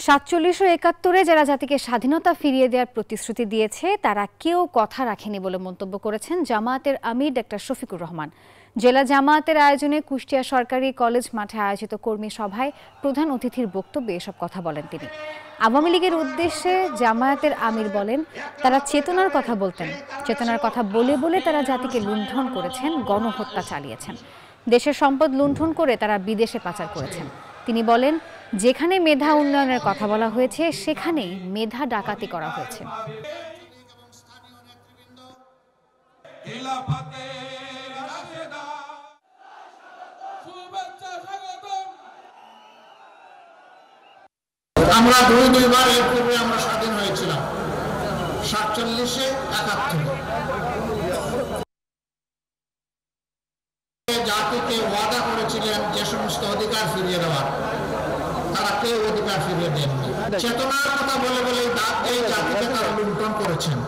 ৪৭ ও ৭১-এ যারা জাতিকে স্বাধীনতা ফিরিয়ে দেওয়ার প্রতিশ্রুতি দিয়েছে তারা কেউ কথা রাখেনি বলে মন্তব্য করেছেন জামায়াতের আমির ডক্টর শফিকুর রহমান। জেলা জামায়াতের আয়োজনে কুষ্টিয়া সরকারি কলেজ মাঠে আয়োজিত কর্মী সভায় প্রধান অতিথির বক্তব্যে এসব কথা বলেন তিনি। আওয়ামী লীগের উদ্দেশ্যে জামায়াতের আমির বলেন, তারা চেতনার কথা বলতেন, চেতনার কথা বলে বলে তারা জাতিকে লুণ্ঠন করেছেন, গণহত্যা চালিয়েছেন, দেশের সম্পদ লুণ্ঠন করে তারা বিদেশে পাচার করেছেন। তিনি বলেন, যেখানে মেধা উন্নয়নের কথা বলা হয়েছে সেখানেই মেধা ডাকাতি করা হয়েছে। আমরা দুইবার এর পূর্বে আমরা স্বাধীন হয়েছিলাম, ৪৭-এ ৭১-এ। জাতিকে ওয়াদা করেছিলেন যে সমস্ত অধিকার ফিরিয়ে দেওয়ার, তারা কেউ অধিকার ফিরিয়ে দেননি। চেতনার কথা বলে বলে এই জাতিকে তারা লুণ্ঠন করেছেন।